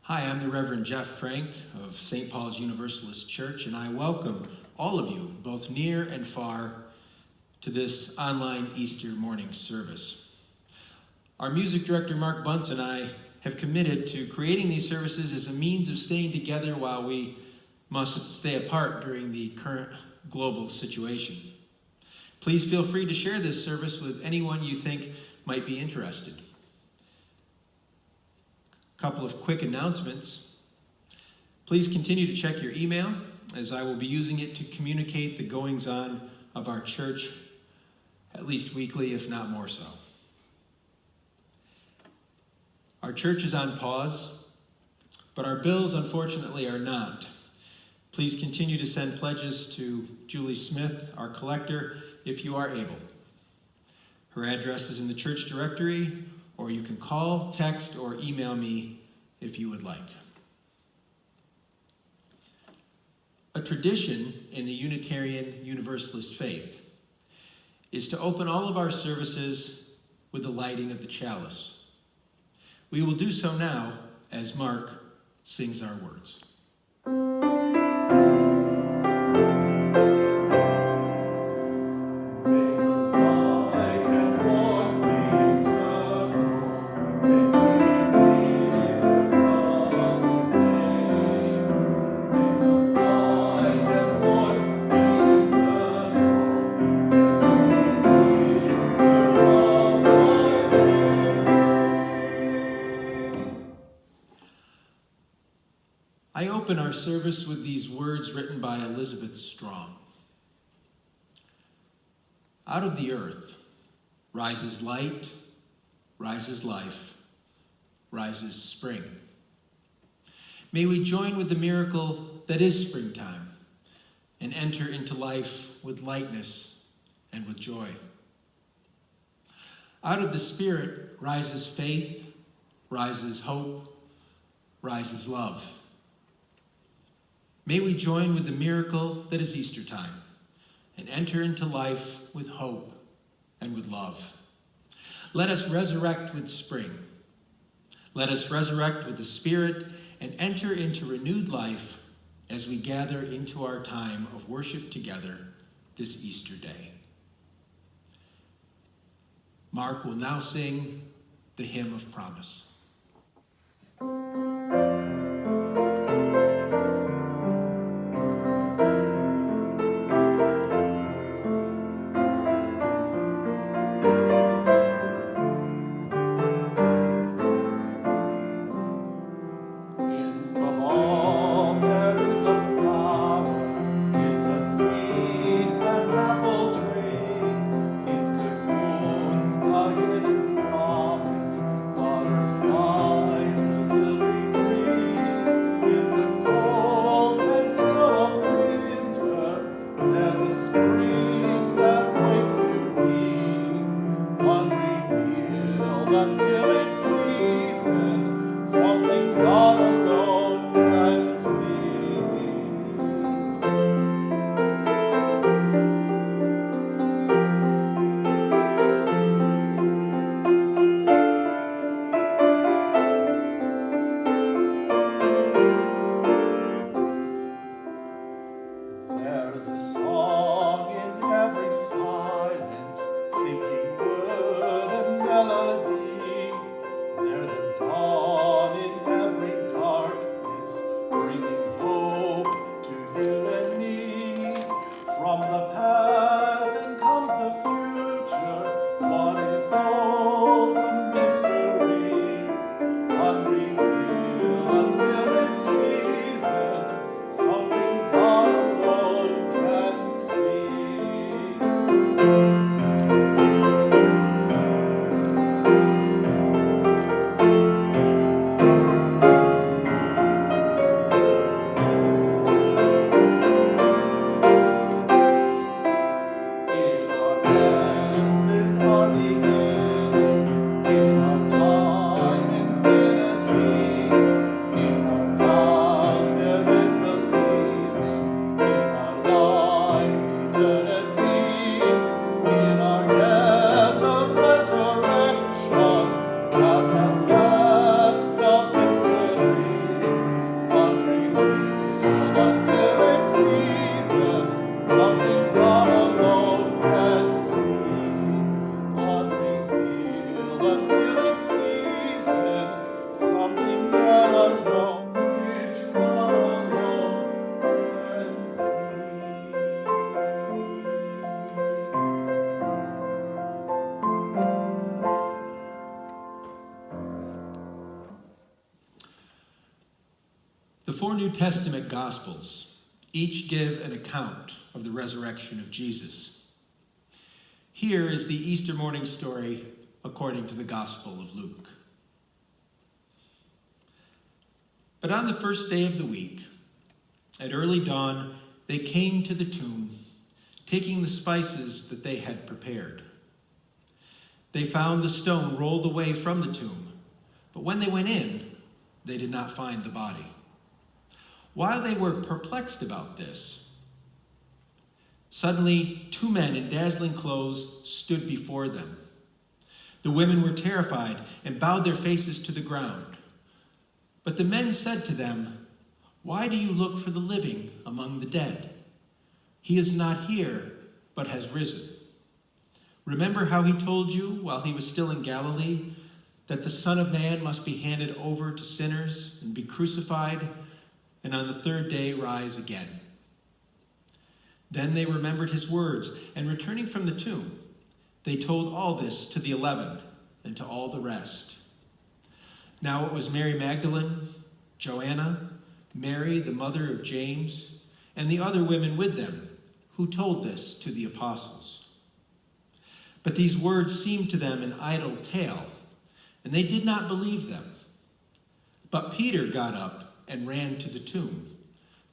Hi, I'm the Reverend Jeff Frank of St. Paul's Universalist Church, and I welcome all of you, both near and far, to this online Easter morning service. Our music director, Mark Bunce, and I have committed to creating these services as a means of staying together while we must stay apart during the current global situation. Please feel free to share this service with anyone you think might be interested. A couple of quick announcements. Please continue to check your email, as I will be using it to communicate the goings-on of our church, at least weekly, if not more so. Our church is on pause, but our bills, unfortunately, are not. Please continue to send pledges to Julie Smith, our collector, if you are able. Her address is in the church directory, or you can call, text, or email me if you would like. A tradition in the Unitarian Universalist faith is to open all of our services with the lighting of the chalice. We will do so now as Mark sings our words. I open our service with these words written by Elizabeth Strong. Out of the earth rises light, rises life, rises spring. May we join with the miracle that is springtime and enter into life with lightness and with joy. Out of the Spirit rises faith, rises hope, rises love. May we join with the miracle that is Easter time and enter into life with hope and with love. Let us resurrect with spring. Let us resurrect with the Spirit and enter into renewed life as we gather into our time of worship together this Easter day. Mark will now sing the Hymn of Promise. Butterfly four New Testament Gospels each give an account of the resurrection of Jesus. Here is the Easter morning story according to the Gospel of Luke. But on the first day of the week, at early dawn, they came to the tomb, taking the spices that they had prepared. They found the stone rolled away from the tomb, but when they went in, they did not find the body. While they were perplexed about this, suddenly 2 men in dazzling clothes stood before them. The women were terrified and bowed their faces to the ground. But the men said to them, "Why do you look for the living among the dead? He is not here, but has risen. Remember how he told you while he was still in Galilee that the Son of Man must be handed over to sinners and be crucified, and on the third day rise again." Then they remembered his words, and returning from the tomb, they told all this to the 11 and to all the rest. Now it was Mary Magdalene, Joanna, Mary, the mother of James, and the other women with them, who told this to the apostles. But these words seemed to them an idle tale, and they did not believe them. But Peter got up and ran to the tomb.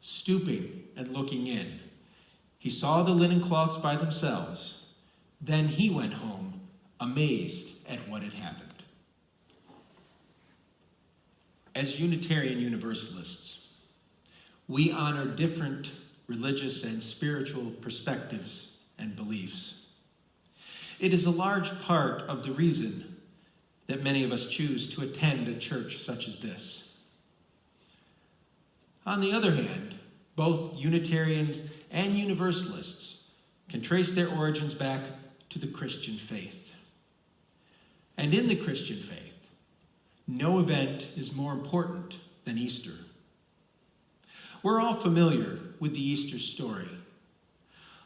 Stooping and looking in, he saw the linen cloths by themselves. Then he went home, amazed at what had happened. As Unitarian Universalists, we honor different religious and spiritual perspectives and beliefs. It is a large part of the reason that many of us choose to attend a church such as this. On the other hand, both Unitarians and Universalists can trace their origins back to the Christian faith. And in the Christian faith, no event is more important than Easter. We're all familiar with the Easter story.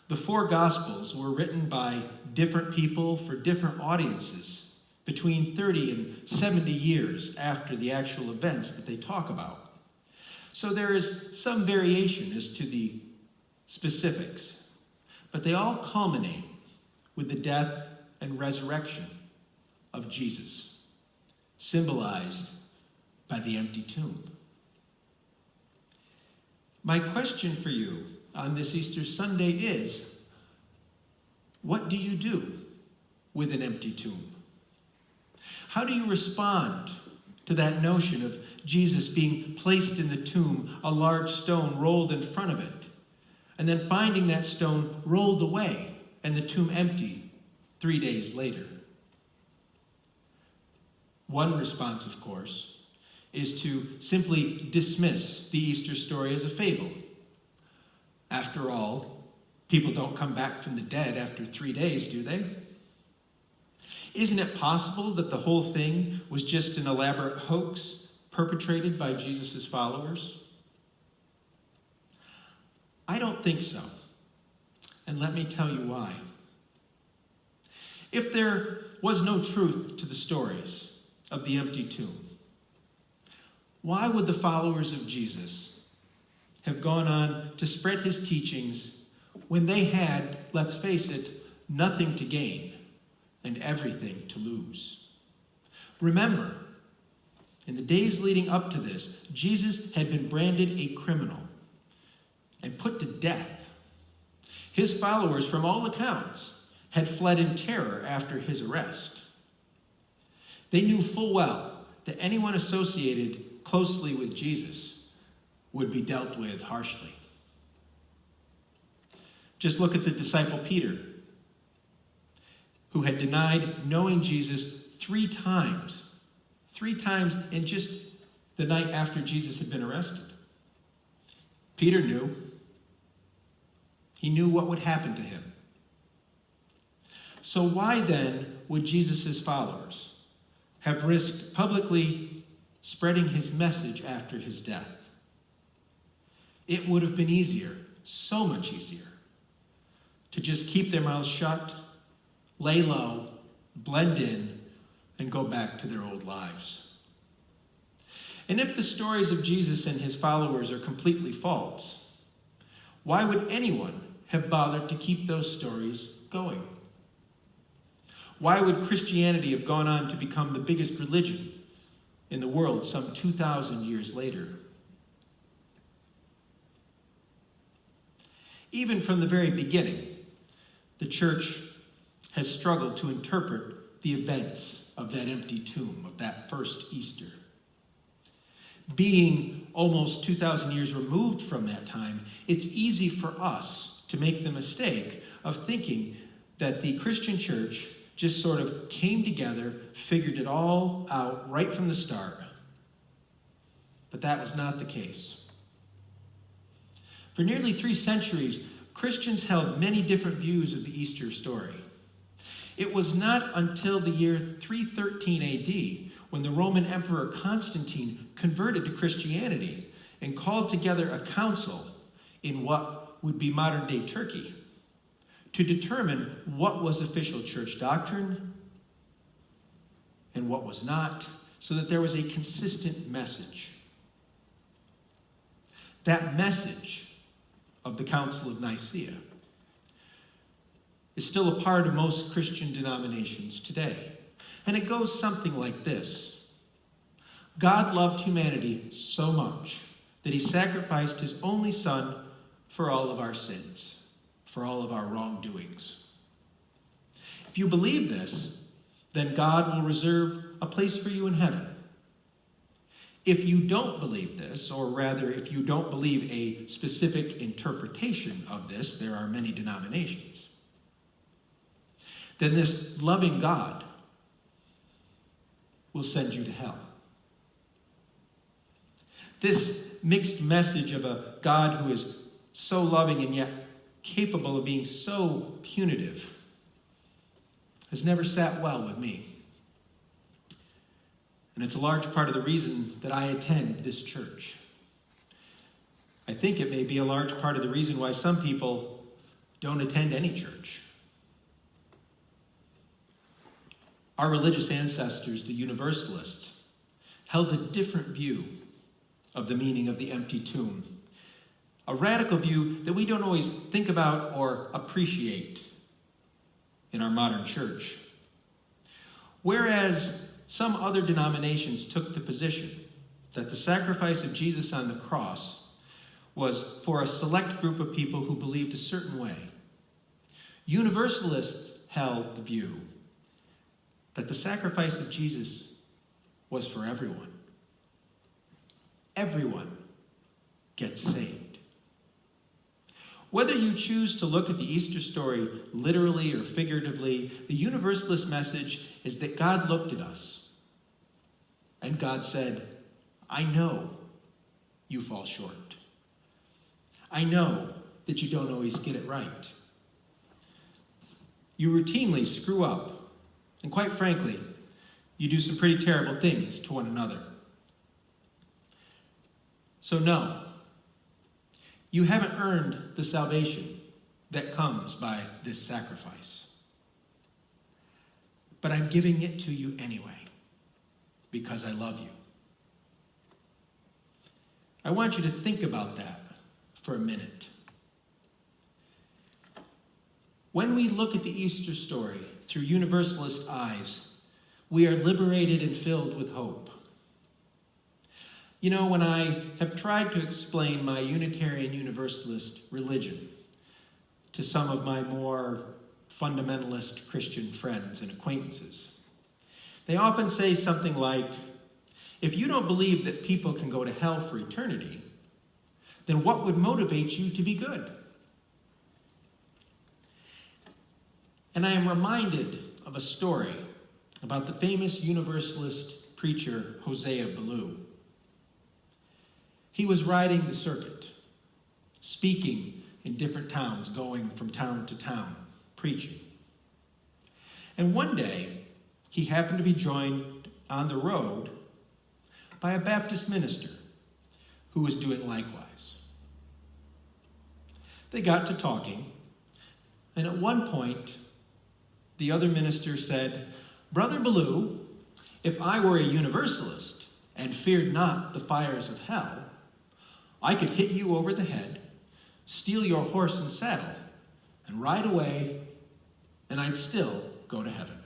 The 4 Gospels were written by different people for different audiences between 30 and 70 years after the actual events that they talk about. So there is some variation as to the specifics, but they all culminate with the death and resurrection of Jesus, symbolized by the empty tomb. My question for you on this Easter Sunday is, what do you do with an empty tomb? How do you respond to that notion of Jesus being placed in the tomb, a large stone rolled in front of it, and then finding that stone rolled away and the tomb empty 3 days later? One response, of course, is to simply dismiss the Easter story as a fable. After all, people don't come back from the dead after 3 days, do they? Isn't it possible that the whole thing was just an elaborate hoax perpetrated by Jesus' followers? I don't think so. And let me tell you why. If there was no truth to the stories of the empty tomb, why would the followers of Jesus have gone on to spread his teachings when they had, let's face it, nothing to gain and everything to lose? Remember, in the days leading up to this, Jesus had been branded a criminal and put to death. His followers, from all accounts, had fled in terror after his arrest. They knew full well that anyone associated closely with Jesus would be dealt with harshly. Just look at the disciple Peter, who had denied knowing Jesus 3 times. 3 times in just the night after Jesus had been arrested. Peter knew. He knew what would happen to him. So why then would Jesus' followers have risked publicly spreading his message after his death? It would have been easier, so much easier, to just keep their mouths shut, lay low, blend in, and go back to their old lives. And if the stories of Jesus and his followers are completely false, why would anyone have bothered to keep those stories going? Why would Christianity have gone on to become the biggest religion in the world some 2,000 years later? Even from the very beginning, the church has struggled to interpret the events of that empty tomb, of that first Easter. Being almost 2,000 years removed from that time, it's easy for us to make the mistake of thinking that the Christian church just sort of came together, figured it all out right from the start. But that was not the case. For nearly 3 centuries, Christians held many different views of the Easter story. It was not until the year 313 AD when the Roman Emperor Constantine converted to Christianity and called together a council in what would be modern-day Turkey to determine what was official church doctrine and what was not, so that there was a consistent message. That message of the Council of Nicaea is still a part of most Christian denominations today. And it goes something like this. God loved humanity so much that he sacrificed his only son for all of our sins, for all of our wrongdoings. If you believe this, then God will reserve a place for you in heaven. If you don't believe this, or rather, if you don't believe a specific interpretation of this, there are many denominations, then this loving God will send you to hell. This mixed message of a God who is so loving and yet capable of being so punitive has never sat well with me. And it's a large part of the reason that I attend this church. I think it may be a large part of the reason why some people don't attend any church. Our religious ancestors, the Universalists, held a different view of the meaning of the empty tomb. A radical view that we don't always think about or appreciate in our modern church. Whereas some other denominations took the position that the sacrifice of Jesus on the cross was for a select group of people who believed a certain way, Universalists held the view that the sacrifice of Jesus was for everyone. Everyone gets saved. Whether you choose to look at the Easter story literally or figuratively, the Universalist message is that God looked at us and God said, I know you fall short. I know that you don't always get it right. You routinely screw up, and quite frankly, you do some pretty terrible things to one another. So no, you haven't earned the salvation that comes by this sacrifice. But I'm giving it to you anyway, because I love you. I want you to think about that for a minute. When we look at the Easter story through Universalist eyes, we are liberated and filled with hope. You know, when I have tried to explain my Unitarian Universalist religion to some of my more fundamentalist Christian friends and acquaintances, they often say something like, if you don't believe that people can go to hell for eternity, then what would motivate you to be good? And I am reminded of a story about the famous Universalist preacher Hosea Ballou. He was riding the circuit, speaking in different towns, going from town to town, preaching. And one day, he happened to be joined on the road by a Baptist minister who was doing likewise. They got to talking, and at one point, the other minister said, Brother Ballou, if I were a Universalist and feared not the fires of hell, I could hit you over the head, steal your horse and saddle, and ride away, and I'd still go to heaven.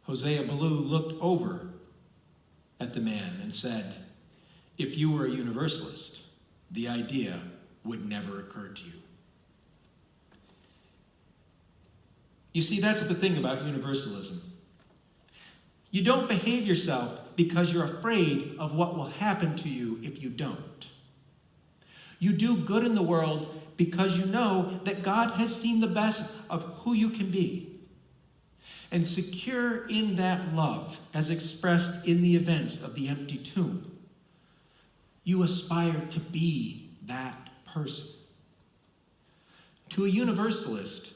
Hosea Ballou looked over at the man and said, if you were a universalist, the idea would never occur to you. You see, that's the thing about universalism. You don't behave yourself because you're afraid of what will happen to you if you don't. You do good in the world because you know that God has seen the best of who you can be. And secure in that love, as expressed in the events of the empty tomb, you aspire to be that person. To a universalist,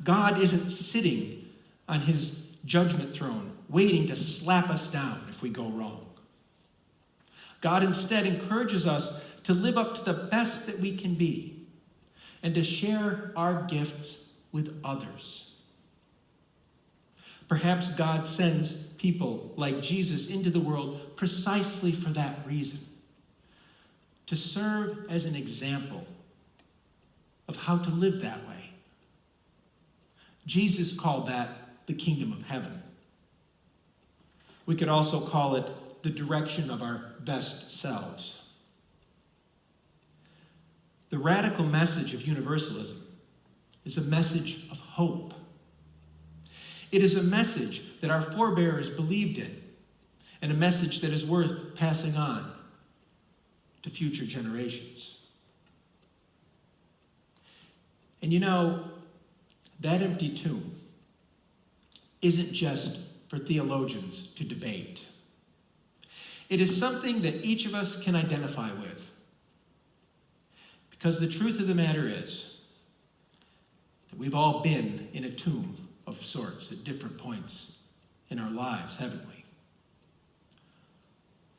God isn't sitting on his judgment throne waiting to slap us down if we go wrong. God instead encourages us to live up to the best that we can be and to share our gifts with others. Perhaps God sends people like Jesus into the world precisely for that reason, to serve as an example of how to live that way. Jesus called that the kingdom of heaven. We could also call it the direction of our best selves. The radical message of universalism is a message of hope. It is a message that our forebears believed in, and a message that is worth passing on to future generations. And you know, that empty tomb isn't just for theologians to debate. It is something that each of us can identify with. Because the truth of the matter is that we've all been in a tomb of sorts at different points in our lives, haven't we?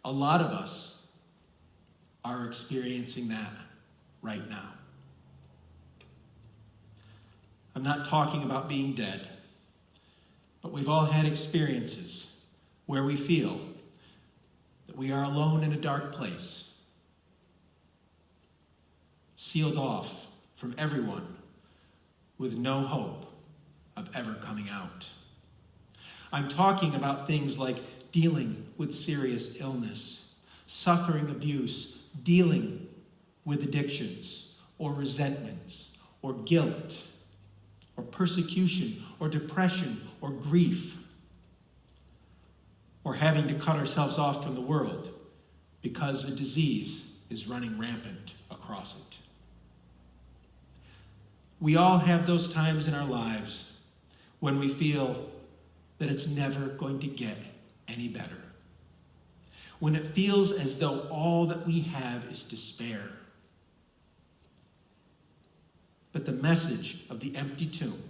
A lot of us are experiencing that right now. I'm not talking about being dead, but we've all had experiences where we feel that we are alone in a dark place, sealed off from everyone with no hope of ever coming out. I'm talking about things like dealing with serious illness, suffering abuse, dealing with addictions or resentments or guilt or persecution or depression or grief, or having to cut ourselves off from the world because a disease is running rampant across it. We all have those times in our lives when we feel that it's never going to get any better. When it feels as though all that we have is despair. But the message of the empty tomb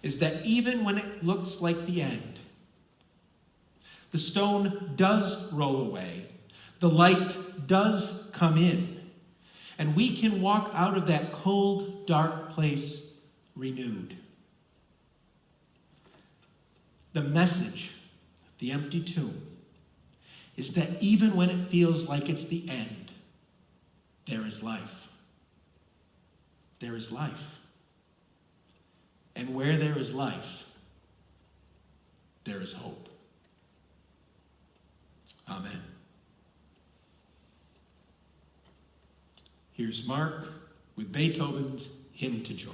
is that even when it looks like the end, the stone does roll away, the light does come in, and we can walk out of that cold, dark place renewed. The message of the empty tomb is that even when it feels like it's the end, there is life. There is life. And where there is life, there is hope. Amen. Here's Mark with Beethoven's Hymn to Joy.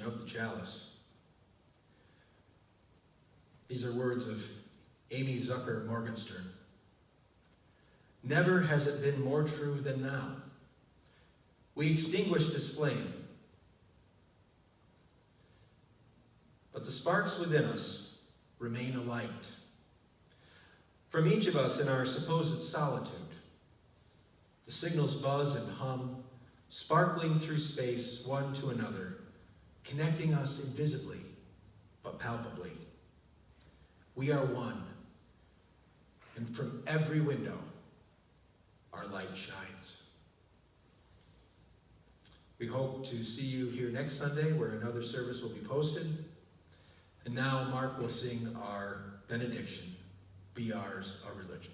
of the chalice. These are words of Amy Zucker Morgenstern. Never has it been more true than now. We extinguish this flame, but the sparks within us remain alight. From each of us in our supposed solitude, the signals buzz and hum, sparkling through space one to another, connecting us invisibly but palpably. We are one, and from every window, our light shines. We hope to see you here next Sunday, where another service will be posted. And now Mark will sing our benediction, Be Ours a Religion.